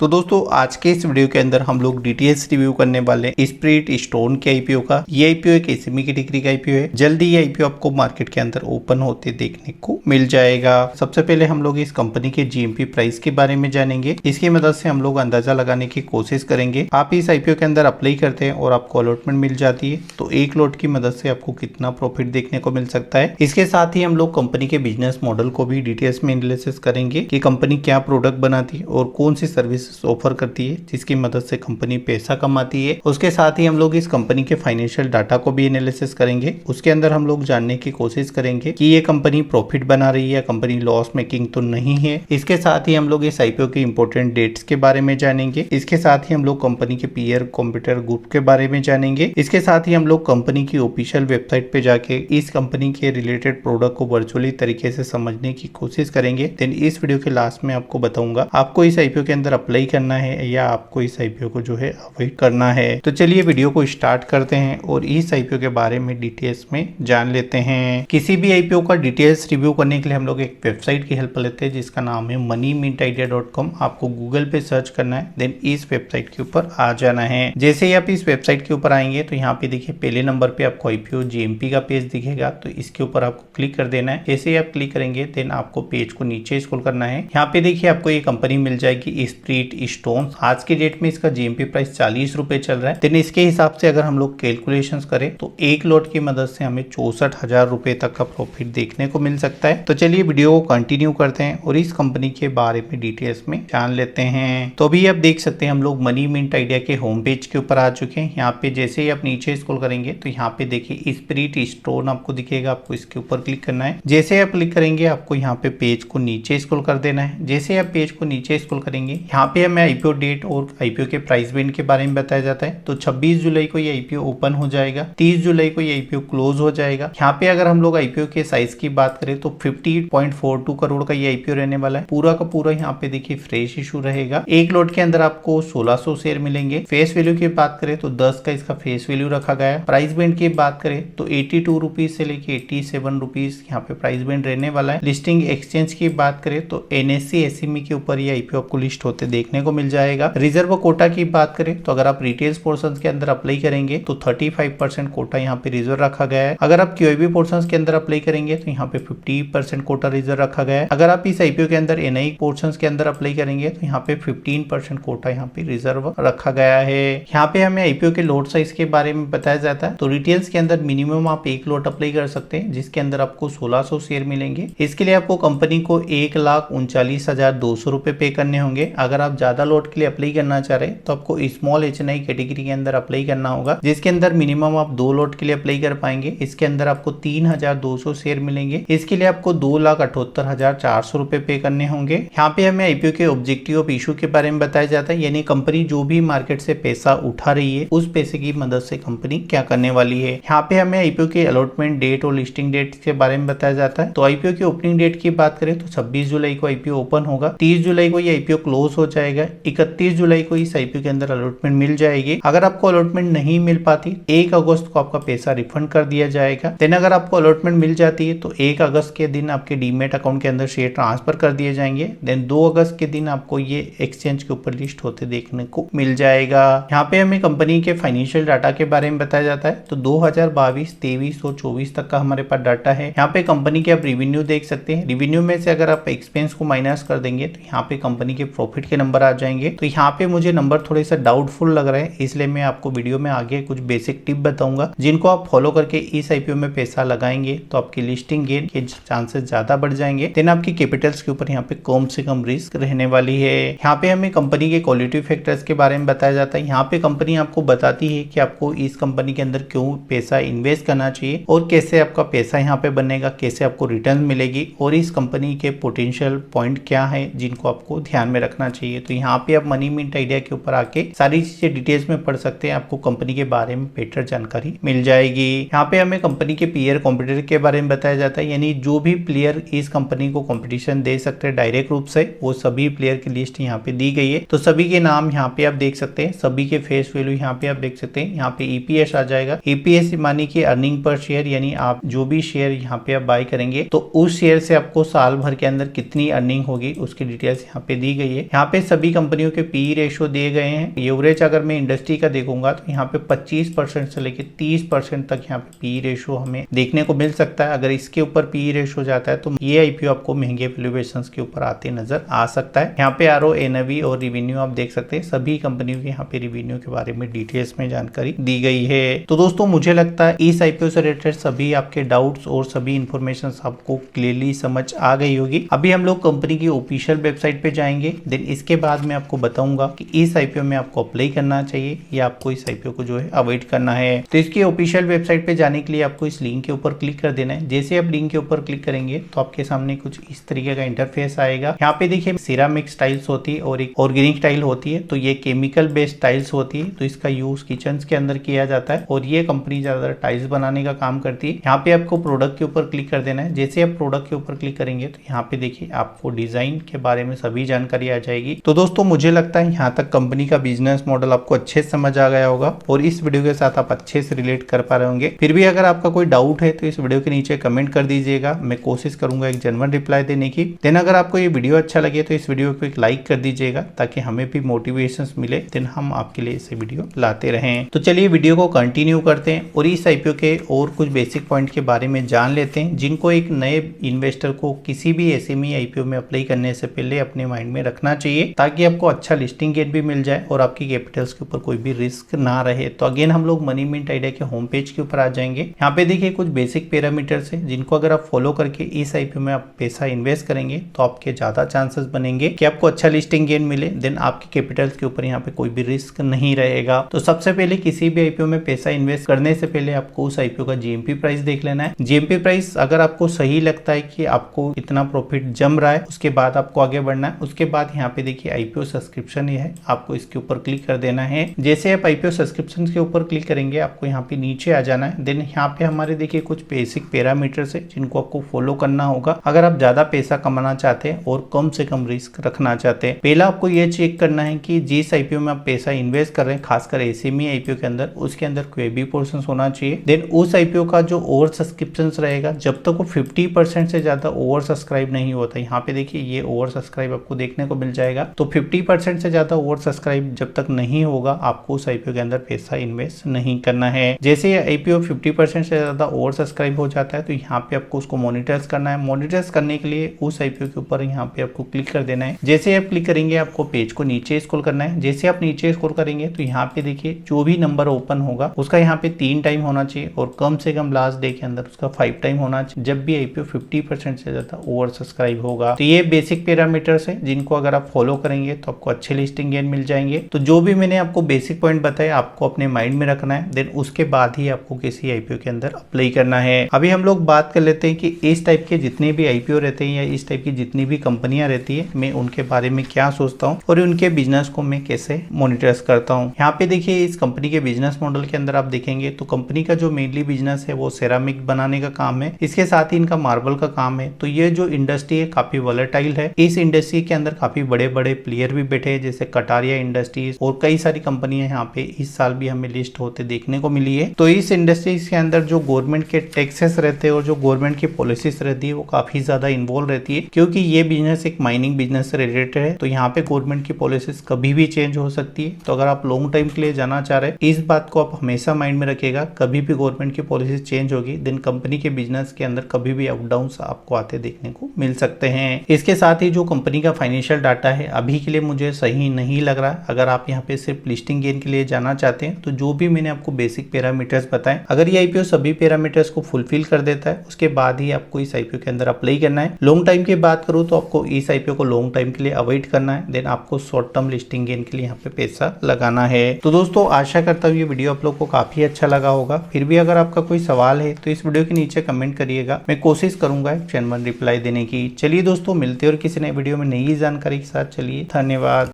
तो दोस्तों आज के इस वीडियो के अंदर हम लोग डिटेल्स रिव्यू करने वाले हैं स्प्रिट स्टोन के आईपीओ का। ये आईपीओ एक एसएमई कैटेगरी का आईपीओ है। जल्दी ये आईपीओ आपको मार्केट के अंदर ओपन होते देखने को मिल जाएगा। सबसे पहले हम लोग इस कंपनी के जीएमपी प्राइस के बारे में जानेंगे। इसकी मदद से हम लोग अंदाजा लगाने की कोशिश करेंगे। आप इस आईपीओ के अंदर अप्लाई करते हैं और आपको अलॉटमेंट मिल जाती है तो एक लॉट की मदद से आपको कितना प्रॉफिट देखने को मिल सकता है। इसके साथ ही हम लोग कंपनी के बिजनेस मॉडल को भी डिटेल्स में एनालिसिस करेंगे कि कंपनी क्या प्रोडक्ट बनाती है और कौन सी सर्विस ऑफर करती है जिसकी मदद से कंपनी पैसा कमाती है। उसके साथ ही हम लोग इस कंपनी के फाइनेंशियल डाटा को भी एनालिसिस करेंगे। उसके अंदर हम लोग जानने की कोशिश करेंगे कि ये कंपनी प्रॉफिट बना रही है, कंपनी लॉस मेकिंग तो नहीं है। इसके साथ ही हम लोग इस आईपीओ के इंपॉर्टेंट डेट्स के बारे में जानेंगे। इसके साथ ही हम लोग कंपनी के पीयर कंप्यूटर ग्रुप के बारे में जानेंगे। इसके साथ ही हम लोग कंपनी की ऑफिशियल वेबसाइट पे जाके इस कंपनी के रिलेटेड प्रोडक्ट को वर्चुअली तरीके से समझने की कोशिश करेंगे। देन इस वीडियो के लास्ट में आपको बताऊंगा आपको इस आईपीओ के अंदर अप्लाई करना है या आपको इस आईपीओ को जो है अवॉइड करना है। तो चलिए वीडियो को स्टार्ट करते हैं और इस आईपीओ के बारे में डिटेल्स में जान लेते हैं। किसी भी आईपीओ का डिटेल्स रिव्यू करने के लिए हम लोग एक वेबसाइट की हेल्प लेते हैं जिसका नाम है moneymintideacom। आपको गूगल पे सर्च करना है, देन इस वेबसाइट के ऊपर आ जाना है। जैसे ही आप इस वेबसाइट के ऊपर आएंगे तो यहाँ पे देखिए पहले नंबर पे आपको आईपीओ जीएमपी का पेज दिखेगा, तो इसके ऊपर आपको क्लिक कर देना है। जैसे ही आप क्लिक करेंगे देन आपको पेज को नीचे स्क्रॉल करना है। यहाँ पे देखिए आपको ये कंपनी मिल जाएगी स्प्रिट स्टोन। आज के डेट में इसका जीएमपी प्राइस 40 रुपए चल रहा है। देन इसके हिसाब से अगर हम लोग कैलकुलेशंस करें तो एक लॉट की मदद से हमें 64,000 रुपए तक का प्रॉफिट देखने को मिल सकता है। तो चलिए वीडियो को कंटिन्यू करते हैं और इस कंपनी के बारे में डिटेल्स में जान लेते हैं। तो अभी आप देख सकते हैं हम लोग मनी मिंट आइडिया के होम पेज के ऊपर आ चुके हैं। यहाँ पे जैसे ही आप नीचे स्क्रॉल करेंगे तो यहाँ पे देखिए स्प्रिट स्टोन आपको दिखेगा, आपको इसके ऊपर क्लिक करना है। जैसे आप क्लिक करेंगे आपको यहाँ पे पेज को नीचे स्क्रॉल कर देना है। जैसे आप पेज को नीचे स्क्रॉल करेंगे यहाँ पे हमें आईपीओ डेट और आईपीओ के प्राइस बैंड के बारे में बताया जाता है। तो 26 जुलाई को ये आईपीओ ओपन हो जाएगा, 30 जुलाई को ये आईपीओ क्लोज हो जाएगा। यहाँ पे अगर हम लोग आईपीओ के साइज की बात करें तो 50.42 करोड़ का ये आईपीओ रहने वाला है। पूरा का पूरा यहाँ पे देखिए फ्रेश इशू रहेगा। एक लॉट के अंदर आपको 1600 शेयर मिलेंगे। फेस वैल्यू की बात करें तो 10 का इसका फेस वैल्यू रखा गया है। प्राइस बैंड की बात करें तो 82 रुपीज से लेके 87 रुपीज यहाँ पे प्राइस बैंड रहने वाला है। लिस्टिंग एक्सचेंज की बात करें तो एनएससी एसएमई के ऊपर ये आईपीओ आपको लिस्ट होते देखने को मिल जाएगा। रिजर्व कोटा की बात करें तो अगर आप रिटेल्स पोर्शन के अंदर अप्लाई करेंगे तो 35% कोटा यहाँ पे रिजर्व रखा गया है। अगर आप क्यूआईबी पोर्शन के अंदर अप्लाई करेंगे तो यहाँ पे 50% कोटा रिजर्व रखा गया है। अगर आप इस आईपीओ के अंदर एनआई पोर्शन के अंदर अप्लाई करेंगे तो यहाँ पे 15% कोटा यहाँ पे रिजर्व रखा गया है। यहाँ पे हमें आईपीओ के लॉट साइज के बारे में बताया जाता है। तो रिटेल्स के अंदर मिनिमम आप एक लॉट अप्लाई कर सकते हैं जिसके अंदर आपको 1600 शेयर मिलेंगे। इसके लिए आपको कंपनी को 1,39,200 रुपए पे करने होंगे। अगर आप ज्यादा लॉट के लिए अप्लाई करना चाह रहे हैं तो आपको स्मॉल एचएनआई कैटेगरी के अंदर अप्लाई करना होगा जिसके अंदर मिनिमम आप 2 लॉट के लिए अप्लाई कर पाएंगे। इसके अंदर आपको 3,200 शेयर मिलेंगे। इसके लिए आपको 2,78,400 रुपए पे करने होंगे। यहाँ पे हमें आईपीओ के ऑब्जेक्टिव ऑफ इशू के बारे में बताया जाता है, यानी कंपनी जो भी मार्केट से पैसा उठा रही है उस पैसे की मदद से कंपनी क्या करने वाली है। यहाँ पे हमें आईपीओ के अलॉटमेंट डेट और लिस्टिंग डेट के बारे में बताया जाता है। तो आईपीओ की ओपनिंग डेट की बात करें तो 26 जुलाई को आईपीओ ओपन होगा, 30 जुलाई को ये आईपीओ क्लोज हो जाएगा, 31 जुलाई को इस आईपीओ के अंदर अलॉटमेंट मिल जाएगी। अगर आपको अलॉटमेंट नहीं मिल पाती 1 अगस्त को आपका पैसा रिफंड कर दिया जाएगा। देन अगर आपको अलॉटमेंट मिल जाती है तो 1 अगस्त के दिन आपके डीमेट अकाउंट के अंदर शेयर ट्रांसफर कर दिए जाएंगे। देन 2 अगस्त के दिन आपको ये एक्सचेंज के ऊपर लिस्ट होते देखने को मिल जाएगा। यहाँ पे हमें कंपनी के फाइनेंशियल डाटा के बारे में बताया जाता है। तो 2022, 23 और 24 तक का हमारे पास डाटा है। यहाँ पे कंपनी के आप रिवेन्यू देख सकते हैं। रिवेन्यू में से अगर आप एक्सपेंस को माइनस कर देंगे तो यहाँ पे कंपनी के प्रॉफिट के नंबर आ जाएंगे। तो यहाँ पे मुझे नंबर थोड़े से डाउटफुल लग रहे हैं, इसलिए मैं आपको वीडियो में आगे कुछ बेसिक टिप बताऊंगा जिनको आप फॉलो करके इस आईपीओ में पैसा लगाएंगे तो आपकी लिस्टिंग गेन के चांसेस ज्यादा बढ़ जाएंगे। देन आपकी कैपिटल्स के ऊपर यहाँ पे कम से कम रिस्क रहने वाली है। यहाँ पे हमें कंपनी के क्वालिटी फैक्टर्स के बारे में बताया जाता है। यहाँ पे कंपनी आपको बताती है कि आपको इस कंपनी के अंदर क्यों पैसा इन्वेस्ट करना चाहिए और कैसे आपका पैसा यहाँ पे बनेगा, कैसे आपको रिटर्न मिलेगी और इस कंपनी के पोटेंशियल पॉइंट क्या है जिनको आपको ध्यान में रखना चाहिए। तो यहाँ पे आप मनी मिंट आइडिया के ऊपर आके सारी चीजें डिटेल्स में पढ़ सकते हैं, आपको कंपनी के बारे में बेटर जानकारी मिल जाएगी। यहाँ पे हमें कंपनी के पीयर कंपटीटर के बारे में बताया जाता है, यानी जो भी प्लेयर इस कंपनी को कंपटीशन दे सकते हैं डायरेक्ट रूप से वो सभी प्लेयर की लिस्ट यहाँ पे दी गई है। तो सभी के नाम यहाँ पे आप देख सकते हैं, सभी के फेस वैल्यू यहाँ पे आप देख सकते हैं। यहाँ पे ईपीएस आ जाएगा। ईपीएस मानी कि अर्निंग पर शेयर, यानी आप जो भी शेयर यहाँ पे आप बाय करेंगे तो उस शेयर से आपको साल भर के अंदर कितनी अर्निंग होगी उसकी डिटेल्स यहाँ पे दी गई है। यहाँ पे सभी कंपनियों के पी रेशियो दिए गए हैं। एवरेज अगर मैं इंडस्ट्री का देखूंगा तो यहाँ पे 25% से लेकर 30% तक यहाँ पे पी रेशियो हमें देखने को मिल सकता है। अगर इसके ऊपर पी रेशियो जाता है तो ये आईपीओ आपको महंगे वैल्यूएशन के ऊपर आते नजर आ सकता है। यहाँ पे आरओ, एनएवी और रिवेन्यू आप देख सकते हैं। सभी कंपनियों के यहाँ पे रिवेन्यू के बारे में डिटेल्स में जानकारी दी गई है। तो दोस्तों मुझे लगता है इस आईपीओ से रिलेटेड सभी आपके डाउट्स और सभी इंफॉर्मेशन आपको क्लियरली समझ आ गई होगी। अभी हम लोग कंपनी की ऑफिशियल वेबसाइट पे जाएंगे, देन इसके बाद मैं आपको बताऊंगा कि इस आईपीओ में आपको अप्लाई करना चाहिए या आपको इस आईपीओ को जो है अवॉइड करना है। तो इसकी ऑफिशियल वेबसाइट पे जाने के लिए आपको इस लिंक के ऊपर क्लिक कर देना है। जैसे आप लिंक के ऊपर क्लिक करेंगे तो आपके सामने कुछ इस तरीके का इंटरफेस आएगा। यहाँ पे देखिए सिरामिक टाइल्स होती है और एक ऑर्गेनिक टाइल होती है। तो ये केमिकल बेस्ड टाइल्स होती है, तो इसका यूज किचन के अंदर किया जाता है और ये कंपनी ज्यादातर टाइल्स बनाने का काम करती है। यहाँ पे आपको प्रोडक्ट के ऊपर क्लिक कर देना है। जैसे आप प्रोडक्ट के ऊपर क्लिक करेंगे तो यहाँ पे देखिए आपको डिजाइन के बारे में सभी जानकारी आ जाएगी। तो दोस्तों मुझे लगता है यहाँ तक कंपनी का बिजनेस मॉडल आपको अच्छे से समझ आ गया होगा और इस वीडियो के साथ आप अच्छे से रिलेट कर पा रहे होंगे। फिर भी अगर आपका कोई डाउट है तो इस वीडियो के नीचे कमेंट कर दीजिएगा, मैं कोशिश करूंगा एक जेन्युइन रिप्लाई देने की। देन अगर आपको ये वीडियो अच्छा लगे तो इस वीडियो को एक लाइक कर दीजिएगा ताकि हमें भी मोटिवेशन मिले, देन हम आपके लिए इसे वीडियो लाते रहें। तो चलिए वीडियो को कंटिन्यू करते हैं और इस आईपीओ के और कुछ बेसिक पॉइंट के बारे में जान लेते हैं जिनको एक नए इन्वेस्टर को किसी भी एसएमई आईपीओ में अप्लाई करने से पहले अपने माइंड में रखना चाहिए ताकि आपको अच्छा लिस्टिंग गेट भी मिल जाए और आपकी कैपिटल्स के ऊपर कोई भी रिस्क ना रहे। तो अगेन हम लोग मनी मिंट आइडिया के होम पेज के ऊपर आ जाएंगे। यहाँ पे देखिए कुछ बेसिक पैरामीटर्स है जिनको अगर आप फॉलो करके इस आईपीओ में आप पैसा इन्वेस्ट करेंगे तो आपके ज्यादा चांसेस बनेंगे कि आपको अच्छा लिस्टिंग गेन मिले, देन आपके कैपिटल्स के ऊपर यहाँ पे कोई भी रिस्क नहीं रहेगा। तो सबसे पहले किसी भी आईपीओ में पैसा इन्वेस्ट करने से पहले आपको उस आईपीओ का जीएमपी प्राइस देख लेना है। जीएमपी प्राइस अगर आपको सही लगता है कि आपको इतना प्रॉफिट जम रहा है उसके बाद आपको आगे बढ़ना है। उसके बाद यहाँ पे देखिए आईपीओ सब्सक्रिप्शन ये है, आपको इसके ऊपर क्लिक कर देना है। जैसे आप आईपीओ सब्सक्रिप्शन के ऊपर क्लिक करेंगे आपको यहाँ पे नीचे आ जाना है। देन यहाँ पे हमारे देखिए कुछ बेसिक पैरामीटर्स है जिनको आपको फॉलो करना होगा अगर आप ज्यादा पैसा कमाना चाहते हैं और कम से कम रिस्क रखना चाहते हैं। पहला आपको ये चेक करना है कि जिस आईपीओ में आप पैसा इन्वेस्ट कर रहे हैं, खासकर एसएमई आईपीओ के अंदर, उसके अंदर क्यूएबी पोर्शन होना चाहिए। देन उस आईपीओ का जो ओवर सब्सक्रिप्शन रहेगा जब तक वो 50% से ज्यादा ओवर सब्सक्राइब नहीं होता, यहाँ पे देखिए ये ओवर सब्सक्राइब आपको देखने को मिल जाएगा। तो 50% से ज्यादा ओवर सब्सक्राइब जब तक नहीं होगा आपको उस आईपीओ के अंदर पैसा इन्वेस्ट नहीं करना है। जैसे आईपीओ 50% से ज्यादा ओवर सब्सक्राइब हो जाता है तो यहाँ पे आपको उसको मॉनिटर्स करना है। मॉनिटर्स करने के लिए उस आईपीओ के ऊपर यहाँ पे आपको क्लिक कर देना है। जैसे आप क्लिक करेंगे आपको पेज को नीचे स्क्रॉल करना है। जैसे आप नीचे स्क्रॉल करेंगे तो यहाँ पे देखिए जो भी नंबर ओपन होगा उसका यहाँ पे 3 टाइम होना चाहिए और कम से कम लास्ट डे के अंदर उसका 5 टाइम होना चाहिए जब भी आईपीओ 50% से ज्यादा ओवर सब्सक्राइब होगा। तो ये बेसिक पैरामीटर्स है जिनको अगर आप फॉलो करेंगे तो आपको अच्छे लिस्टिंग गेन मिल जाएंगे। तो जो भी मैंने आपको बेसिक पॉइंट बताया आपको अपने माइंड में रखना है, देन उसके बाद ही आपको किसी आईपीओ के अंदर अप्लाई करना है। अभी हम लोग बात कर लेते हैं कि इस टाइप के जितने भी आईपीओ रहते हैं या इस टाइप की जितनी भी कंपनियां रहती है मैं उनके बारे में क्या सोचता हूँ और उनके बिजनेस को मैं कैसे मॉनिटर्स करता हूँ। यहाँ पे देखिए इस कंपनी के बिजनेस मॉडल के अंदर आप देखेंगे तो कंपनी का जो मेनली बिजनेस है वो सेरामिक बनाने का काम है, इसके साथ ही इनका मार्बल का काम है। तो ये जो इंडस्ट्री है काफी वॉलेटाइल है। इस इंडस्ट्री के अंदर काफी बड़े बड़े प्लेयर भी बैठे हैं जैसे कटारिया इंडस्ट्रीज और कई सारी कंपनियां यहाँ पे इस साल भी हमें लिस्ट होते देखने को मिली है। तो इस इंडस्ट्रीज के अंदर जो गवर्नमेंट के टैक्सेस रहते हैं और जो गवर्नमेंट की पॉलिसीज रहती है वो काफी ज्यादा इन्वॉल्व रहती है क्योंकि ये बिजनेस एक माइनिंग बिजनेस से रिलेटेड है। तो यहाँ पे गवर्नमेंट की पॉलिसीज कभी भी चेंज हो सकती है। तो अगर आप लॉन्ग टाइम के लिए जाना चाह रहे हैं इस बात को आप हमेशा माइंड में रखिएगा, कभी भी गवर्नमेंट की पॉलिसी चेंज होगी देन कंपनी के बिजनेस के अंदर कभी भी अप डाउन आपको आते देखने को मिल सकते हैं। इसके साथ ही जो कंपनी का फाइनेंशियल डाटा है अभी के लिए मुझे सही नहीं लग रहा है। अगर आप यहाँ पे सिर्फ लिस्टिंग गेन के लिए जाना चाहते हैं तो जो भी मैंने आपको बेसिक पैरामीटर्स बताएं अगर ये आईपीओ सभी पैरामीटर्स को फुलफिल कर देता है उसके बाद ही आपको इस आईपीओ के अंदर अप्लाई करना है। लॉन्ग टाइम की बात करूँ तो आपको इस आईपीओ को लॉन्ग टाइम के लिए अवॉइड करना है, देन आपको शॉर्ट टर्म लिस्टिंग गेन के लिए यहाँ पे पैसा लगाना है। तो दोस्तों आशा करता हूँ ये वीडियो आप लोग को काफी अच्छा लगा होगा। फिर भी अगर आपका कोई सवाल है तो इस वीडियो के नीचे कमेंट करिएगा, मैं कोशिश करूंगा एक जेन्युइन रिप्लाई देने की। चलिए दोस्तों मिलते हैं और किसी नए वीडियो में नई जानकारी के साथ। चलिए धन्यवाद।